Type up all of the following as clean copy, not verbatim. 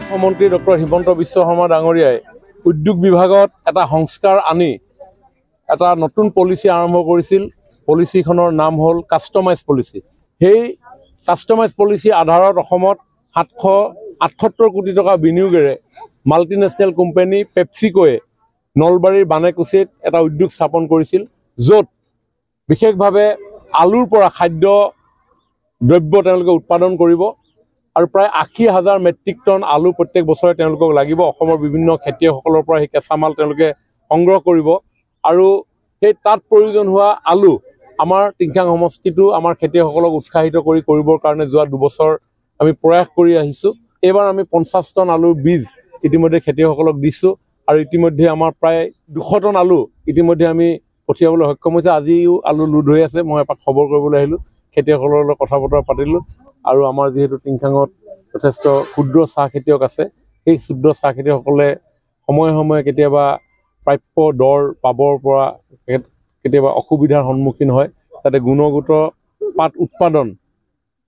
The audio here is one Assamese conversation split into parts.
মন্ত্ৰী ডক্টৰ হিমন্ত বিশ্ব শৰ্মা ডাঙৰীয়াই উদ্যোগ বিভাগত এটা সংস্কাৰ আনি এটা নতুন পলিচি আৰম্ভ কৰিছিল। পলিচিখনৰ নাম হ'ল কাষ্টমাইজ পলিচি। সেই কাষ্টমাইজ পলিচি আধাৰত অসমত 778 কোটি টকা বিনিয়োগেৰে মাল্টিনেশ্যনেল কোম্পানী পেপচিকোৱে নলবাৰীৰ বানেকুচিত এটা উদ্যোগ স্থাপন কৰিছিল, য'ত বিশেষভাৱে আলুৰ পৰা খাদ্য দ্ৰব্য তেওঁলোকে উৎপাদন কৰিব আৰু প্ৰায় 80,000 মেট্ৰিক টন আলু প্ৰত্যেক বছৰে তেওঁলোকক লাগিব। অসমৰ বিভিন্ন খেতিয়কসকলৰ পৰা সেই কেঁচামাল তেওঁলোকে সংগ্ৰহ কৰিব আৰু সেই তাত প্ৰয়োজন হোৱা আলু আমাৰ টিংখাং সমষ্টিটো আমাৰ খেতিয়কসকলক উৎসাহিত কৰিবৰ কাৰণে যোৱা 2 বছৰ আমি প্ৰয়াস কৰি আহিছোঁ। এইবাৰ আমি 50 টন আলুৰ বীজ ইতিমধ্যে খেতিয়কসকলক দিছোঁ আৰু ইতিমধ্যে আমাৰ প্ৰায় 200 টন আলু ইতিমধ্যে আমি পঠিয়াবলৈ সক্ষম হৈছে। আজিও আলু লোড হৈ আছে। মই এপাক খবৰ কৰিবলৈ আহিলোঁ, খেতিয়কসকলৰ লগত কথা বতৰা পাতিলোঁ আৰু আমাৰ যিহেতু টিংখাঙত যথেষ্ট ক্ষুদ্ৰ চাহ খেতিয়ক আছে, সেই ক্ষুদ্ৰ চাহ খেতিয়কসকলে সময়ে সময়ে কেতিয়াবা প্ৰাপ্য দৰ পাবৰ পৰা কেতিয়াবা অসুবিধাৰ সন্মুখীন হয়। তাতে গুণগত পাত উৎপাদন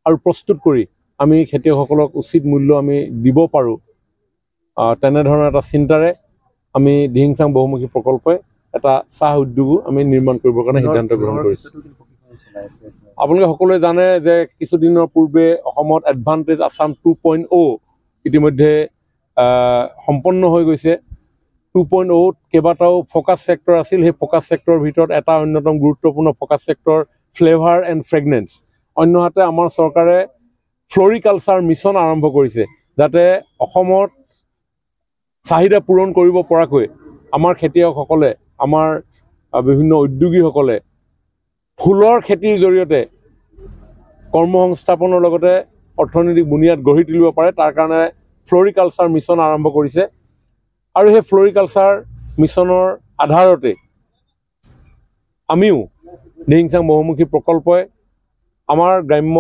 আৰু প্ৰস্তুত কৰি আমি খেতিয়কসকলক উচিত মূল্য আমি দিব পাৰোঁ, তেনেধৰণৰ এটা চিন্তাৰে আমি দিহিংচাং বহুমুখী প্ৰকল্পই এটা চাহ উদ্যোগো আমি নিৰ্মাণ কৰিবৰ কাৰণে সিদ্ধান্ত গ্ৰহণ কৰিছোঁ। আপোনালোকে সকলোৱে জানে যে কিছুদিনৰ পূৰ্বে অসমত এডভান্টেজ আছাম 2.0 ইতিমধ্যে সম্পন্ন হৈ গৈছে। 2.0 কেইবাটাও ফ'কাছ ছেক্টৰ আছিল। সেই ফ'কাছ ছেক্টৰৰ ভিতৰত এটা অন্যতম গুৰুত্বপূৰ্ণ ফ'কাছ ছেক্টৰ ফ্লেভাৰ এণ্ড ফ্ৰেগনেন্স। অন্যহাতে আমাৰ চৰকাৰে ফ্লৰিকালচাৰ মিছন আৰম্ভ কৰিছে, যাতে অসমত চাহিদা পূৰণ কৰিব পৰাকৈ আমাৰ খেতিয়কসকলে, আমাৰ বিভিন্ন উদ্যোগীসকলে ফুলৰ খেতিৰ জৰিয়তে কৰ্মসংস্থাপনৰ লগতে অৰ্থনৈতিক বুনিয়াদ গঢ়ি তুলিব পাৰে। তাৰ কাৰণে ফ্লৰিকালচাৰ মিছন আৰম্ভ কৰিছে আৰু সেই ফ্লৰিকালচাৰ মিছনৰ আধাৰতে আমিও দিহিংচাং বহুমুখী প্ৰকল্পই আমাৰ গ্ৰাম্য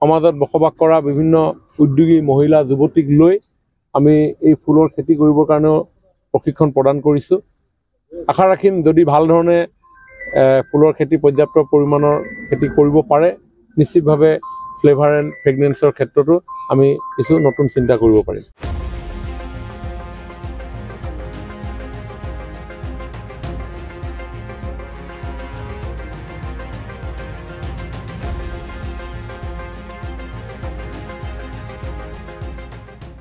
সমাজত বসবাস কৰা বিভিন্ন উদ্যোগী মহিলা যুৱতীক লৈ আমি এই ফুলৰ খেতি কৰিবৰ কাৰণেও প্ৰশিক্ষণ প্ৰদান কৰিছোঁ। আশা ৰাখিম যদি ভাল ধৰণে ফুলৰ খেতি পৰ্যাপ্ত পৰিমাণৰ খেতি কৰিব পাৰে, নিশ্চিতভাৱে ফ্লেভাৰ এণ্ড ফ্ৰেগনেন্সৰ ক্ষেত্ৰতো আমি কিছু নতুন চিন্তা কৰিব পাৰিম।